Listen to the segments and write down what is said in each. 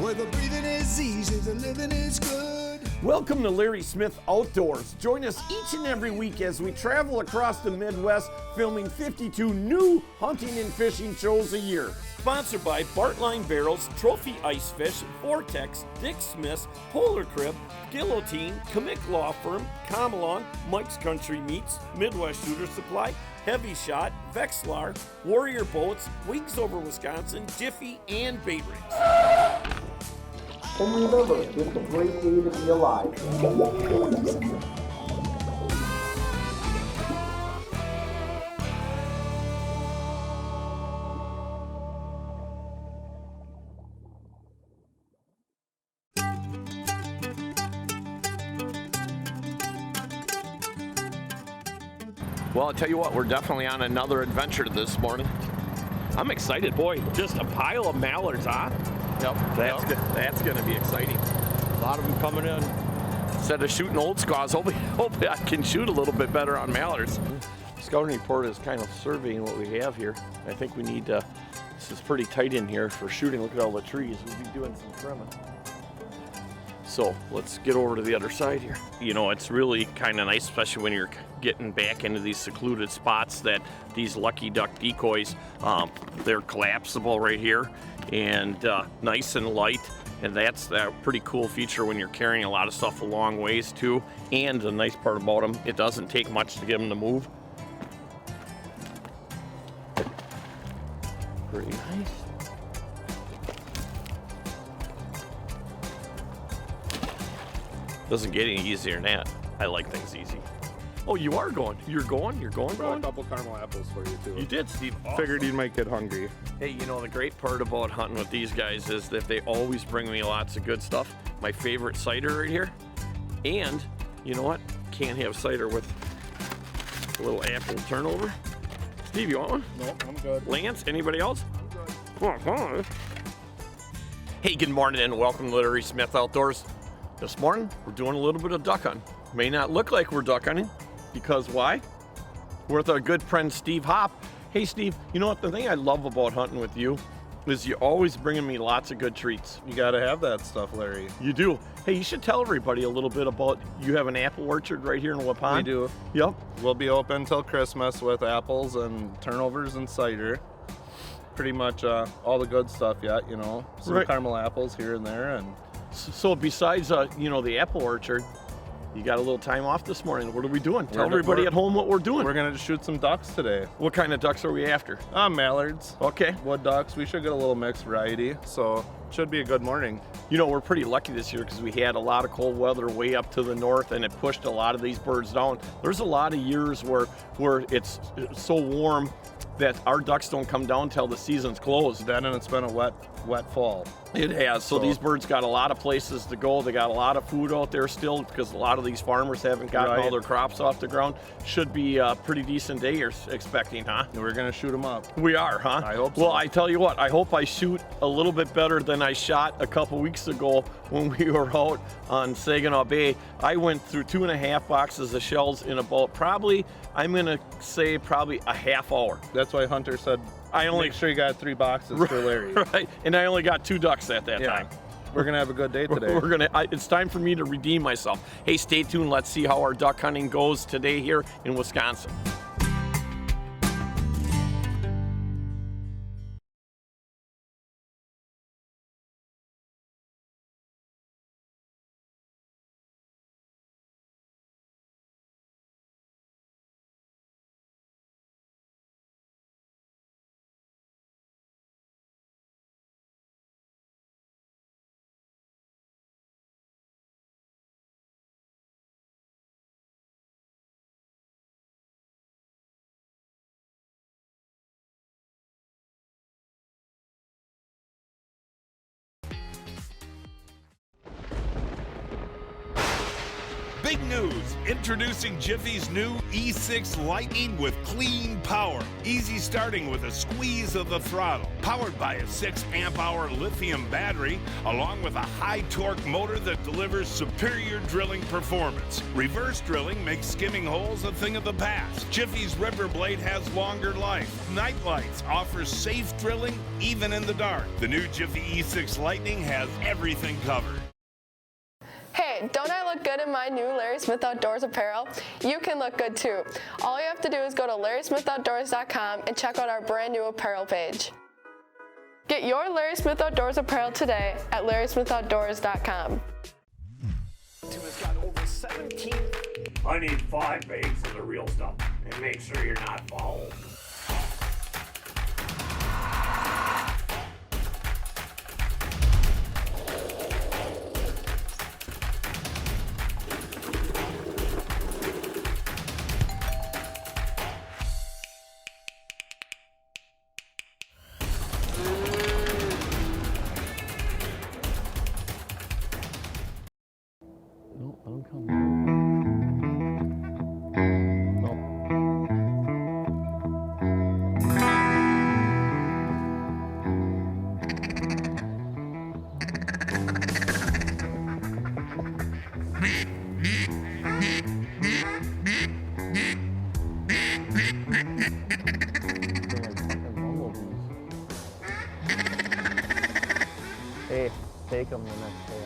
where the breathing is easy, the living is good. Welcome to Larry Smith Outdoors. Join us each and every week as we travel across the Midwest, filming 52 new hunting and fishing shows a year. Sponsored by Bartline Barrels, Trophy Ice Fish, Vortex, Dick Smith's, Polar Crib, Guillotine, Kamick Law Firm, Comalong, Mike's Country Meats, Midwest Shooter Supply, Heavy Shot, Vexlar, Warrior Boats, Wings Over Wisconsin, Jiffy, and Bait Rigs. And remember, it's a great day to be alive. Well, I'll tell you what, we're definitely on another adventure this morning. I'm excited, boy. Just a pile of mallards, huh? Yep. That's going to be exciting. A lot of them coming in. Instead of shooting old squaws, hopefully I can shoot a little bit better on mallards. Scouting report is kind of surveying what we have here. I think we need to, this is pretty tight in here for shooting. Look at all the trees. We'll be doing some trimming. So let's get over to the other side here. You know, it's really kind of nice, especially when you're getting back into these secluded spots, that these Lucky Duck decoys, they're collapsible right here and nice and light. And that's a pretty cool feature when you're carrying a lot of stuff a long ways too. And the nice part about them, it doesn't take much to get them to move. Pretty nice. Doesn't get any easier than that. I like things easy. Oh, you are going. You're going? Brought a couple caramel apples for you too. You did, Steve. Awesome. Figured you might get hungry. Hey, you know, the great part about hunting with these guys is that they always bring me lots of good stuff. My favorite cider right here. And, you know what? Can't have cider with a little apple turnover. Steve, you want one? No, I'm good. Lance, anybody else? I'm good. Come on. Hey, good morning and welcome to Larry Smith Outdoors. This morning, we're doing a little bit of duck hunting. May not look like we're duck hunting, because why? We're with our good friend Steve Hopp. Hey Steve, you know what, the thing I love about hunting with you is you're always bringing me lots of good treats. You gotta have that stuff, Larry. You do. Hey, you should tell everybody a little bit about, you have an apple orchard right here in Waupun. We do. Yep. We'll be open till Christmas with apples and turnovers and cider. Pretty much all the good stuff yet, you know. Some Right. caramel apples here and there. And So besides, you know, the apple orchard, you got a little time off this morning. What are we doing? Tell everybody at home what we're doing. we're gonna shoot some ducks today. What kind of ducks are we after? Mallards, Okay. wood ducks. We should get a little mixed variety, so should be a good morning. You know, we're pretty lucky this year because we had a lot of cold weather way up to the north and it pushed a lot of these birds down. There's a lot of years where it's so warm that our ducks don't come down till the season's closed. Then and it's been a wet fall. It has. So these birds got a lot of places to go. They got a lot of food out there still because a lot of these farmers haven't gotten all their crops off the ground. Should be a pretty decent day you're expecting, huh? We're gonna shoot them up. We are, huh? I hope so. Well, I tell you what, I hope I shoot a little bit better than I shot a couple weeks ago when we were out on Saginaw Bay. I went through 2.5 boxes of shells in about probably, I'm gonna say probably a half hour. That's why Hunter said, make sure you got 3 boxes for Larry. Right, and I only got 2 ducks at that time. We're gonna have a good day today. It's time for me to redeem myself. Hey, stay tuned. Let's see how our duck hunting goes today here in Wisconsin. Big news! Introducing Jiffy's new E6 Lightning with clean power. Easy starting with a squeeze of the throttle. Powered by a 6 amp hour lithium battery, along with a high torque motor that delivers superior drilling performance. Reverse drilling makes skimming holes a thing of the past. Jiffy's Ripper Blade has longer life. Night lights offers safe drilling even in the dark. The new Jiffy E6 Lightning has everything covered. Hey, don't I look good in my new Larry Smith Outdoors apparel? You can look good too. All you have to do is go to LarrySmithOutdoors.com and check out our brand new apparel page. Get your Larry Smith Outdoors apparel today at LarrySmithOutdoors.com. Has got over 17. I need 5 bags of the real stuff, and make sure you're not foul. No, I don't come. No. Hey, take them the next day.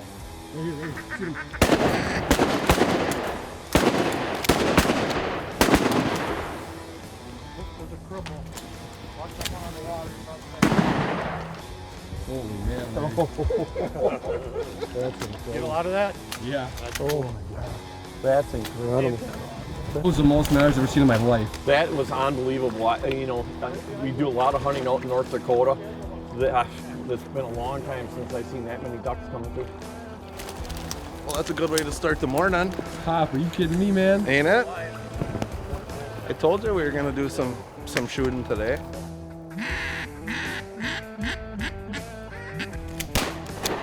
There's a cripple. Watch that one on the water. Holy man. That's incredible. Get a lot of that? Yeah. Oh my God. That's incredible. That was the most man I've ever seen in my life. That was unbelievable. You know, we do a lot of hunting out in North Dakota. It's been a long time since I've seen that many ducks coming through. Well, that's a good way to start the morning, Hopp, are you kidding me, man? ain't it? I told you we were gonna do some shooting today.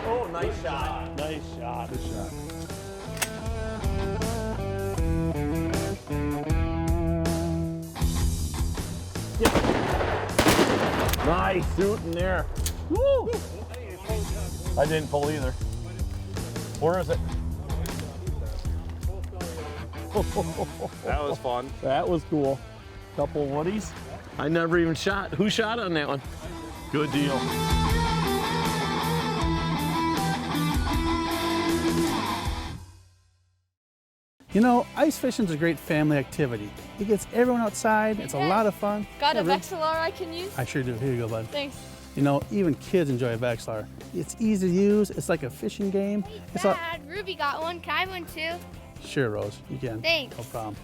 Oh, nice shot. Nice shot. Good shot. Nice shooting there. Woo! I didn't pull either. Where is it? That was fun. That was cool. Couple woodies. I never even shot. Who shot on that one? Good deal. You know, ice fishing is a great family activity. It gets everyone outside. It's a lot of fun. Got a Yeah, Ruby? Vexillar I can use? I sure do. Here you go, bud. Thanks. You know, even kids enjoy a Vexillar. It's easy to use. It's like a fishing game. It's a, Dad, Ruby got one. Can I have one too? sure, Rose, you can. Thanks. No problem.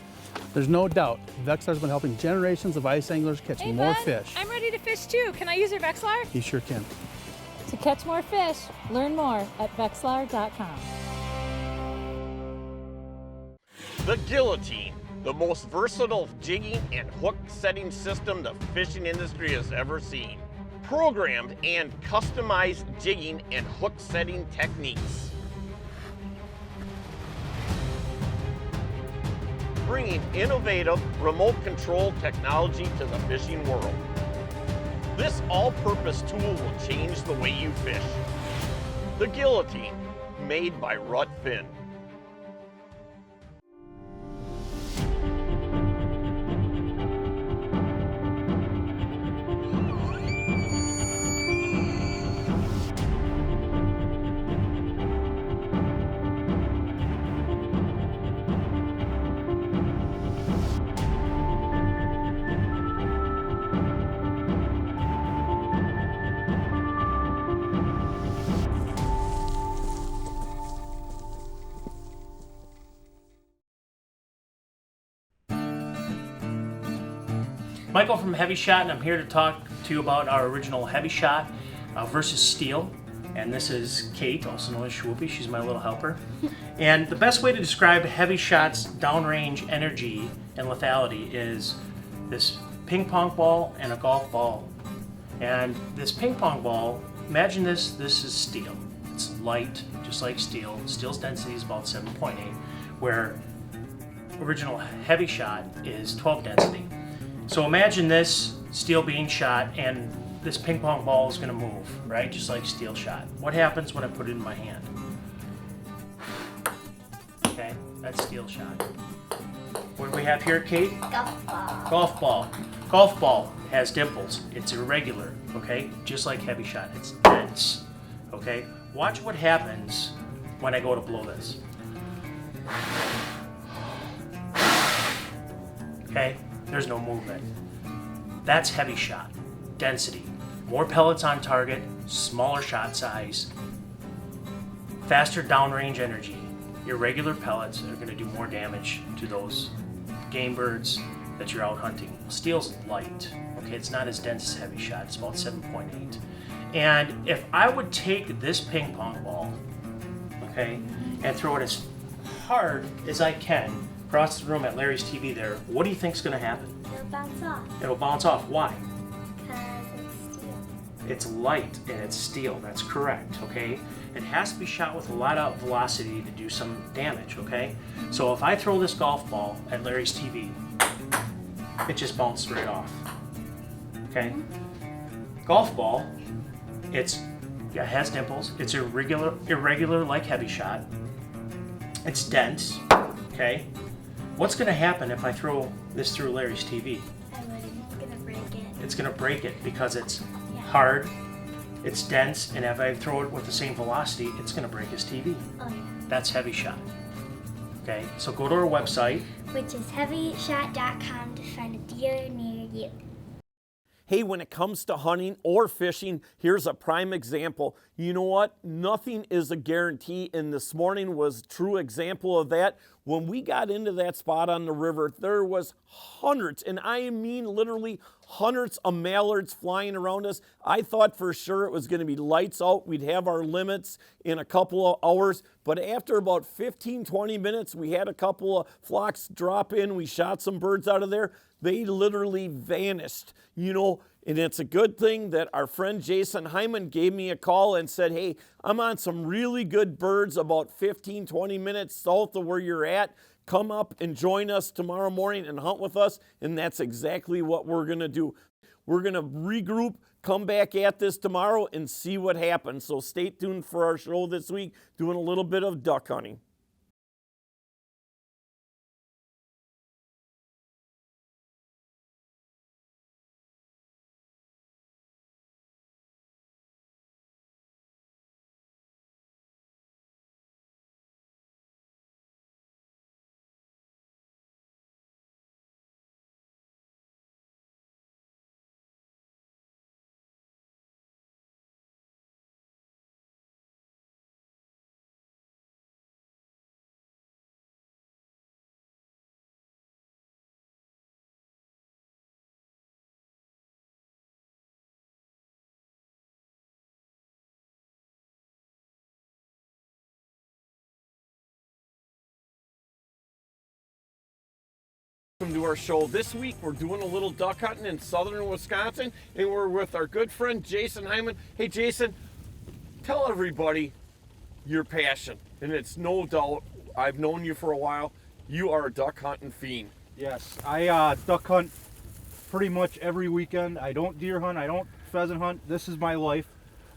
There's no doubt Vexillar's been helping generations of ice anglers catch more fish. I'm ready to fish too. Can I use your Vexillar? You sure can. To catch more fish, learn more at Vexillar.com. The Guillotine, the most versatile jigging and hook setting system the fishing industry has ever seen. Programmed and customized jigging and hook setting techniques. Bringing innovative remote control technology to the fishing world. This all-purpose tool will change the way you fish. The Guillotine, made by Rut Fin. Michael from Heavy Shot, and I'm here to talk to you about our original Heavy Shot versus Steel. And this is Kate, also known as Swoopy. She's my little helper. And the best way to describe Heavy Shot's downrange energy and lethality is this ping pong ball and a golf ball. And this ping pong ball, imagine this is steel. It's light, just like steel. Steel's density is about 7.8, where original heavy shot is 12 density. So imagine this steel being shot and this ping pong ball is gonna move, right? Just like steel shot. What happens when I put it in my hand? Okay, that's steel shot. What do we have here, Kate? Golf ball. Golf ball. Golf ball has dimples. It's irregular, okay? Just like heavy shot, it's dense, okay? Watch what happens when I go to blow this. Okay, there's no movement. That's heavy shot. Density. More pellets on target, smaller shot size, faster downrange energy. Irregular pellets are gonna do more damage to those game birds that you're out hunting. Steel's light, okay? It's not as dense as heavy shot, it's about 7.8. And if I would take this ping pong ball, okay, and throw it as hard as I can across the room at Larry's TV there, what do you think's gonna happen? It'll bounce off. It'll bounce off. Why? Because it's steel. It's light and it's steel. That's correct, okay? It has to be shot with a lot of velocity to do some damage, okay? So if I throw this golf ball at Larry's TV, it just bounced right off, okay? Golf ball, it has dimples. It's irregular like heavy shot. It's dense, okay? What's gonna happen if I throw this through Larry's TV? It's gonna break it. It's gonna break it because it's hard, it's dense, and if I throw it with the same velocity, it's gonna break his TV. Oh yeah. That's heavy shot. Okay, so go to our website. Which is heavyshot.com to find a dealer near you. Hey, when it comes to hunting or fishing, here's a prime example. You know what? Nothing is a guarantee, and this morning was a true example of that. When we got into that spot on the river, there was hundreds, and I mean literally hundreds of mallards flying around us. I thought for sure it was going to be lights out. We'd have our limits in a couple of hours, but after about 15, 20 minutes, we had a couple of flocks drop in. We shot some birds out of there. They literally vanished, you know, and it's a good thing that our friend Jason Hieman gave me a call and said, hey, I'm on some really good birds about 15, 20 minutes south of where you're at. Come up and join us tomorrow morning and hunt with us, and that's exactly what we're going to do. We're going to regroup, come back at this tomorrow, and see what happens. So stay tuned for our show this week, doing a little bit of duck hunting. Welcome to our show. This week we're doing a little duck hunting in southern Wisconsin, and we're with our good friend Jason Hieman. Hey Jason, tell everybody your passion, and it's no doubt, I've known you for a while, you are a duck hunting fiend. Yes, I duck hunt pretty much every weekend. I don't deer hunt, I don't pheasant hunt. This is my life.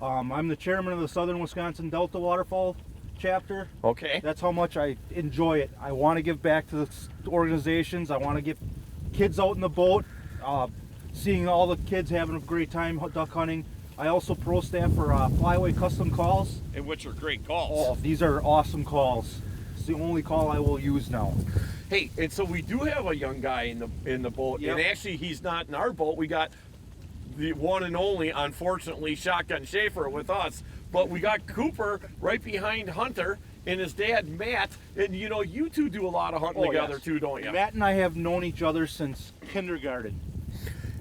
I'm the chairman of the Southern Wisconsin Delta Waterfowl chapter. Okay. That's how much I enjoy it. I want to give back to the organizations. I want to get kids out in the boat, seeing all the kids having a great time duck hunting. I also pro staff for Flyway Custom Calls. And which are great calls. Oh, these are awesome calls. It's the only call I will use now. Hey, and so we do have a young guy in the boat, Yep. and actually he's not in our boat. We got the one and only, unfortunately, Shotgun Schaefer with us. But we got Cooper right behind Hunter and his dad, Matt. And you know, you two do a lot of hunting together too, don't you? Matt and I have known each other since kindergarten.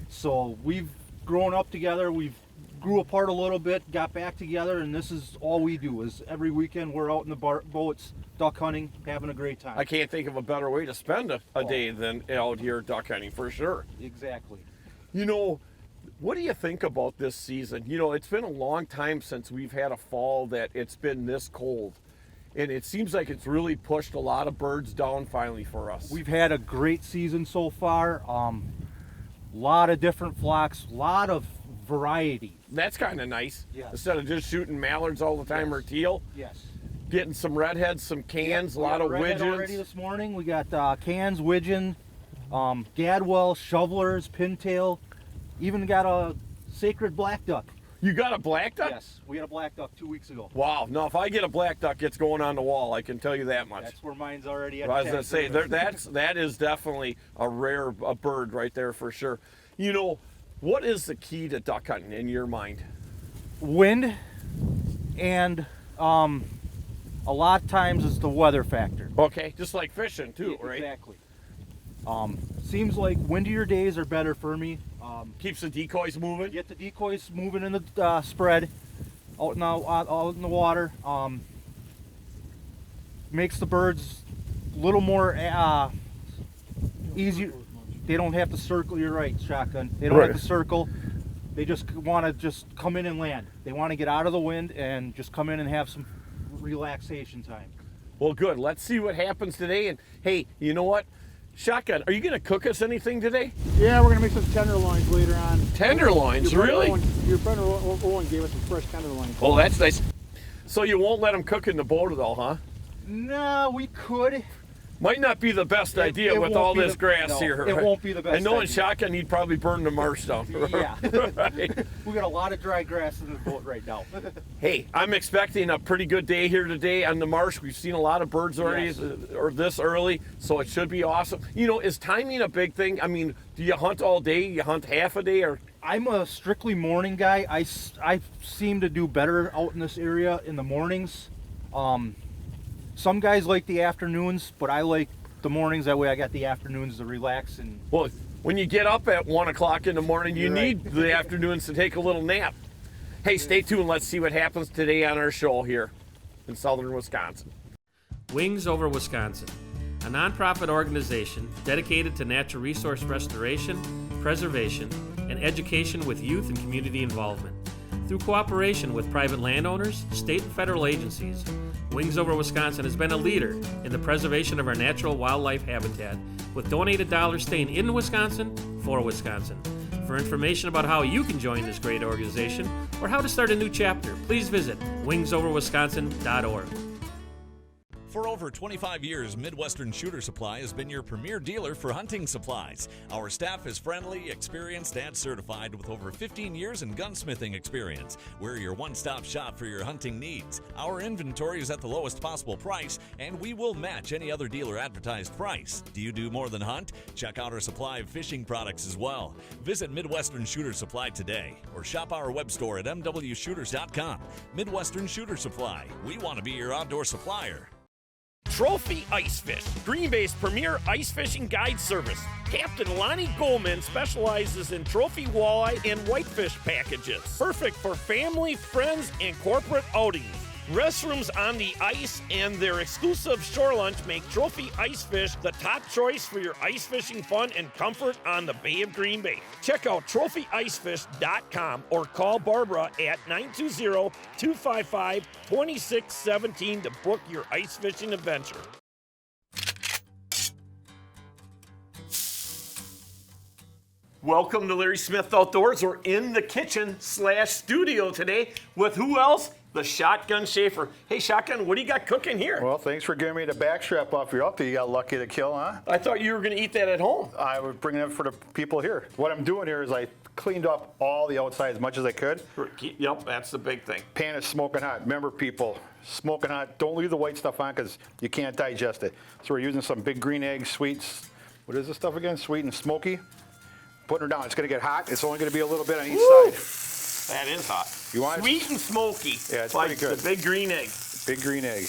So we've grown up together, we've grew apart a little bit, got back together, and this is all we do. Is every weekend we're out in the boats, duck hunting, having a great time. I can't think of a better way to spend a day than out here duck hunting, for sure. Exactly. You know, what do you think about this season? You know, it's been a long time since we've had a fall that it's been this cold. and it seems like it's really pushed a lot of birds down finally for us. We've had a great season so far. Lot of different flocks, lot of variety. That's kind of nice. Yes. Instead of just shooting mallards all the time or teal. Yes. Getting some redheads, some cans, a lot of redhead widgeons. already this morning. We got cans, widgeon, gadwell, shovelers, pintail. Even got a sacred black duck. You got a black duck? Yes, we had a black duck 2 weeks ago. Wow. No, if I get a black duck, it's going on the wall. I can tell you that much. That's where mine's already at. I was going to say, that is definitely a rare bird right there for sure. You know, what is the key to duck hunting in your mind? Wind, and a lot of times it's the weather factor. Okay, just like fishing too, right? Exactly. Seems like windier days are better for me. Keeps the decoys moving. Get the decoys moving in the spread, out in the water. Makes the birds a little more easier. They don't have to circle. You're right, shotgun. They don't have to circle. They just want to just come in and land. They want to get out of the wind and just come in and have some relaxation time. Well, good. Let's see what happens today. And hey, you know what? Shotgun, are you going to cook us anything today? Yeah, we're going to make some tenderloins later on. Tenderloins, really? Your friend Owen gave us some fresh tenderloins. Oh, that's nice. So you won't let them cook in the boat at all, huh? No, we could. Might not be the best idea with all this grass here. It won't be the best I know in idea. shotgun he'd probably burn the marsh down. Yeah. Right. We got a lot of dry grass in the boat right now. Hey, I'm expecting a pretty good day here today on the marsh. We've seen a lot of birds already or this early, so it should be awesome. You know, is timing a big thing? I mean, do you hunt all day? You hunt half a day? Or I'm a strictly morning guy. I seem to do better out in this area in the mornings. Some guys like the afternoons, but I like the mornings. That way I got the afternoons to relax. And well, when you get up at 1 o'clock in the morning, you need the afternoons to take a little nap. Hey, stay tuned. Let's see what happens today on our show here in southern Wisconsin. Wings Over Wisconsin, a nonprofit organization dedicated to natural resource restoration, preservation, and education with youth and community involvement. Through cooperation with private landowners, state and federal agencies, Wings Over Wisconsin has been a leader in the preservation of our natural wildlife habitat, with donated dollars staying in Wisconsin for Wisconsin. For information about how you can join this great organization or how to start a new chapter, please visit wingsoverwisconsin.org. For over 25 years, Midwestern Shooter Supply has been your premier dealer for hunting supplies. Our staff is friendly, experienced, and certified with over 15 years in gunsmithing experience. We're your one-stop shop for your hunting needs. Our inventory is at the lowest possible price, and we will match any other dealer advertised price. Do you do more than hunt? Check out our supply of fishing products as well. Visit Midwestern Shooter Supply today, or shop our web store at mwshooters.com. Midwestern Shooter Supply. We want to be your outdoor supplier. Trophy Ice Fish, Green Bay's premier ice fishing guide service. Captain Lonnie Goldman specializes in trophy walleye and whitefish packages. Perfect for family, friends, and corporate outings. Restrooms on the ice and their exclusive shore lunch make Trophy Ice Fish the top choice for your ice fishing fun and comfort on the Bay of Green Bay. Check out trophyIcefish.com or call Barbara at 920-255-2617 to book your ice fishing adventure. Welcome to Larry Smith Outdoors. We're in the kitchen/studio today with who else? The Shotgun Schaefer. Hey, Shotgun, what do you got cooking here? Well, thanks for giving me the backstrap off your update. You got lucky to kill, huh? I thought you were going to eat that at home. I would bring it up for the people here. What I'm doing here is I cleaned up all the outside as much as I could. Yep, that's the big thing. Pan is smoking hot. Remember, people, smoking hot. Don't leave the white stuff on because you can't digest it. So we're using some big green eggs, sweets. What is this stuff again? Sweet and smoky. Putting her down. It's going to get hot. It's only going to be a little bit on each side. That is hot. You want Sweet and smoky. Yeah, it's like pretty good. The big green egg. Big green egg.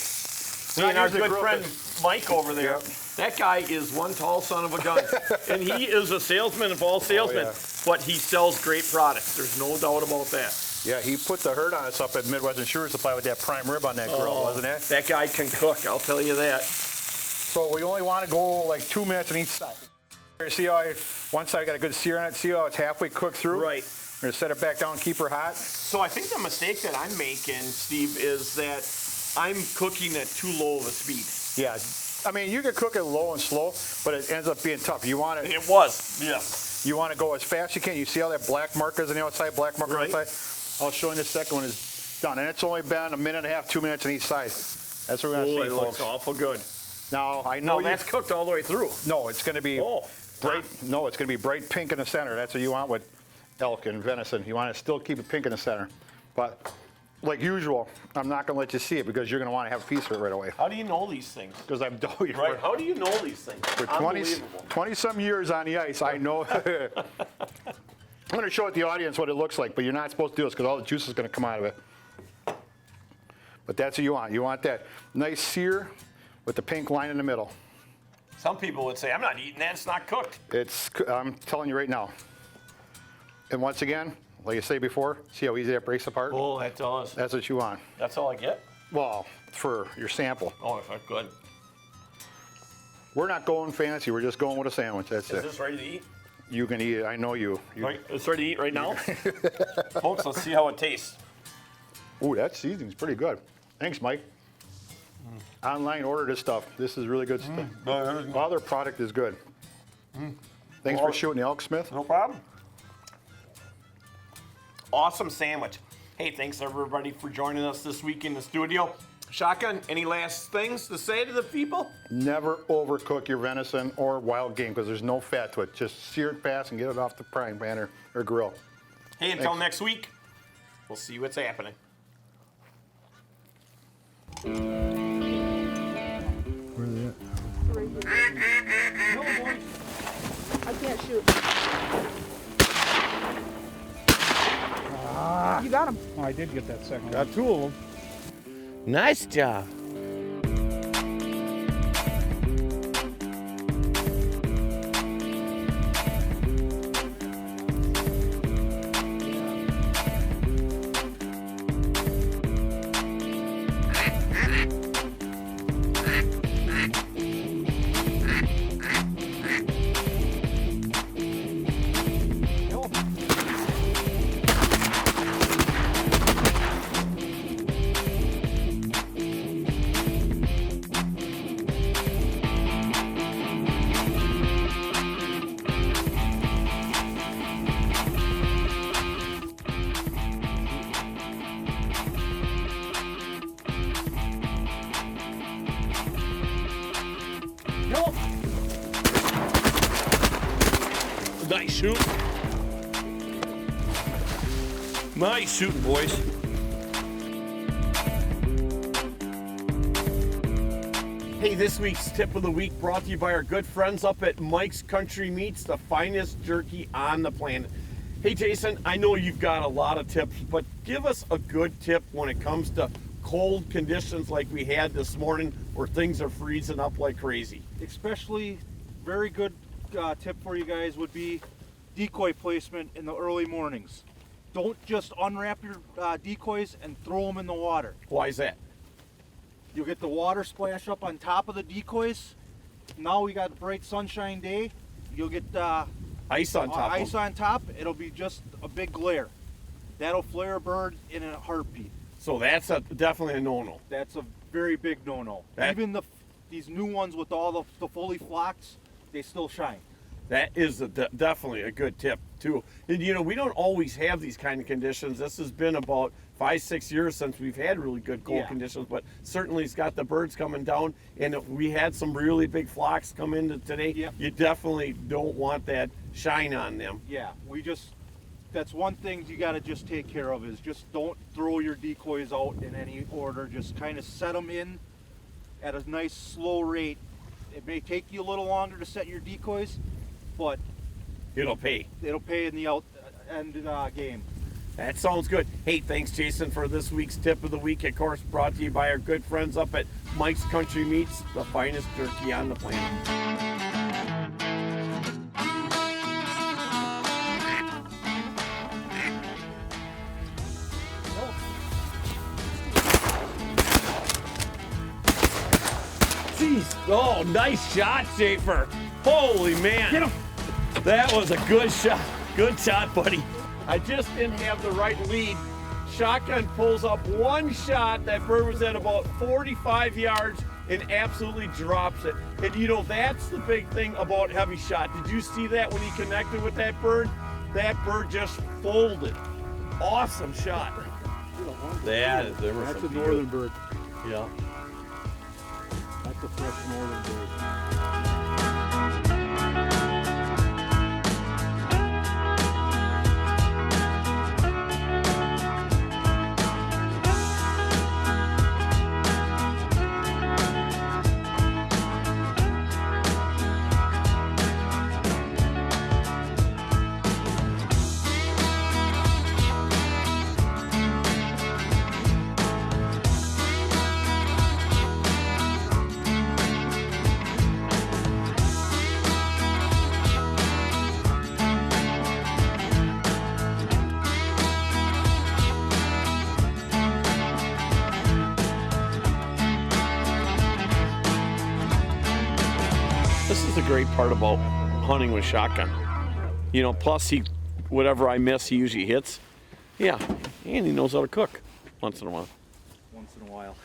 Me and our good friend Mike over there. Yep. That guy is one tall son of a gun. And he is a salesman of all salesmen. But he sells great products. There's no doubt about that. Yeah, he put the hurt on us up at Midwestern Shooter Supply with that prime rib on that grill, wasn't it? That guy can cook, I'll tell you that. So we only want to go like 2 minutes on each side. See how one side got a good sear on it? See how it's halfway cooked through? Right. We're going to set it back down and keep her hot. So I think the mistake that I'm making, Steve, is that I'm cooking at too low of a speed. Yeah, I mean, you can cook it low and slow, but it ends up being tough. You want it. It was, yeah. You want to go as fast as you can. You see how that black mark is on the outside, black mark on the outside? I'll show you the second one is done. And it's only been a minute and a half, 2 minutes on each side. That's what we're going to see, it looks awful good. Now, I know that's cooked all the way through. No, it's going to be bright. No, it's going to be bright pink in the center. That's what you want with elk and venison. You want to still keep it pink in the center. But like usual, I'm not going to let you see it because you're going to want to have a piece of it right away. How do you know these things? Because I've done it. Right, how do you know these things? For 20-some years on the ice, I know. I'm going to show it the audience what it looks like, but you're not supposed to do this because all the juice is going to come out of it. But that's what you want. You want that nice sear with the pink line in the middle. Some people would say, I'm not eating that, it's not cooked. I'm telling you right now. And once again, like I say before, see how easy that breaks apart? Oh, that does. That's what you want. That's all I get? Well, for your sample. Oh, good. We're not going fancy, we're just going with a sandwich, that's it. Is this ready to eat? You can eat it, I know you. Right, it's ready to eat right now? Folks, let's see how it tastes. Ooh, that seasoning's pretty good. Thanks, Mike. Online, order this stuff. This is really good stuff. All their product is good. Thanks for shooting the elk, Smith. No problem. Awesome sandwich. Hey, thanks everybody for joining us this week in the studio. Shotgun, any last things to say to the people? Never overcook your venison or wild game because there's no fat to it. Just sear it fast and get it off the frying pan or grill. Hey, until next week, we'll see what's happening. Where are they at? No, boy. I can't shoot. You got him. Oh, I did get that second one. Got two of them. Nice job. Nice shoot. Nice shooting, boys. Hey, this week's tip of the week brought to you by our good friends up at Mike's Country Meats, the finest jerky on the planet. Hey, Jason, I know you've got a lot of tips, but give us a good tip when it comes to cold conditions like we had this morning where things are freezing up like crazy. Especially, very good tip for you guys would be decoy placement in the early mornings. Don't just unwrap your decoys and throw them in the water. Why is that? You'll get the water splash up on top of the decoys. Now we got a bright sunshine day. You'll get ice on top. Ice on top. It'll be just a big glare. That'll flare a bird in a heartbeat. So that's definitely a no-no. That's a very big no-no. Even these new ones with all the fully flocks, they still shine. That is definitely a good tip too. And you know, we don't always have these kind of conditions. This has been about 5-6 years since we've had really good cold conditions, but certainly it's got the birds coming down, and we had some really big flocks come in today. Yep. You definitely don't want that shine on them. Yeah, that's one thing you got to just take care of is just don't throw your decoys out in any order. Just kind of set them in at a nice slow rate. It may take you a little longer to set your decoys, but it'll pay. It'll pay in the end game. That sounds good. Hey, thanks, Jason, for this week's tip of the week. Of course, brought to you by our good friends up at Mike's Country Meats, the finest jerky on the planet. Jeez. Oh, nice shot, Schaefer. Holy man. Get him. That was a good shot. Good shot, buddy. I just didn't have the right lead. Shotgun pulls up one shot. That bird was at about 45 yards and absolutely drops it. And you know, that's the big thing about heavy shot. Did you see that when he connected with that bird? That bird just folded. Awesome shot. There was That's some a northern bird. Yeah. That's a fresh northern bird. This is the great part about hunting with shotgun. You know, plus whatever I miss, he usually hits. Yeah, and he knows how to cook once in a while. Once in a while.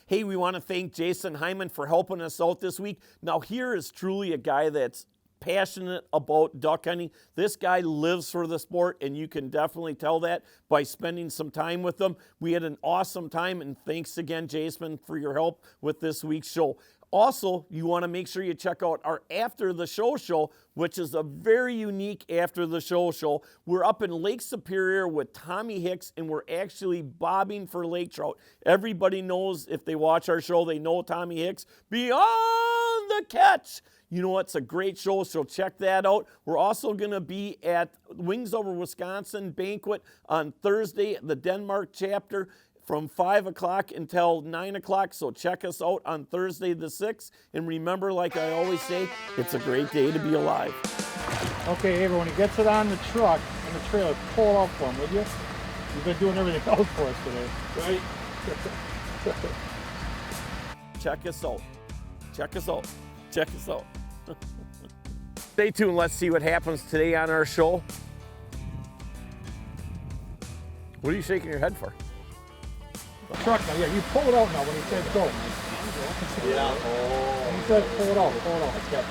Hey, we want to thank Jason Hieman for helping us out this week. Now, here is truly a guy that's passionate about duck hunting. This guy lives for the sport, and you can definitely tell that by spending some time with him. We had an awesome time, and thanks again, Jason, for your help with this week's show. Also, you want to make sure you check out our After the Show, which is a very unique After the Show. We're up in Lake Superior with Tommy Hicks, and we're actually bobbing for lake trout. Everybody knows, if they watch our show, they know Tommy Hicks. Beyond the Catch. You know, it's a great show, so check that out. We're also going to be at Wings Over Wisconsin banquet on Thursday at the Denmark chapter, from 5 o'clock until 9 o'clock, so check us out on Thursday the 6th. And remember, like I always say, it's a great day to be alive. Okay, Avery, when he gets it on the truck, on the trailer, pull it out for him, would you? You've been doing everything else for us today. Right? Check us out. Check us out. Check us out. Stay tuned. Let's see what happens today on our show. What are you shaking your head for? Truck now, yeah, you pull it out now when he said go. Yeah. When he said pull it out, pull it out.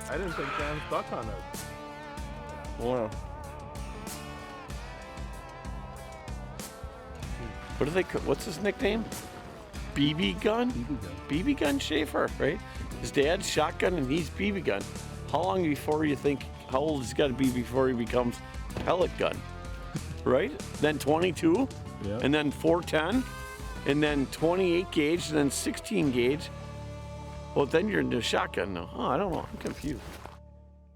I didn't think Dan's duck hunted. Wow. What do they? What's his nickname? BB Gun? BB Gun Schaefer, right? His dad's shotgun and he's BB Gun. How long before you think? How old has he got to be before he becomes pellet gun? Right? Then 22, Yep. and then 410, and then 28 gauge, and then 16 gauge. Well, then you're into shotgun now. Oh, I don't know. I'm confused.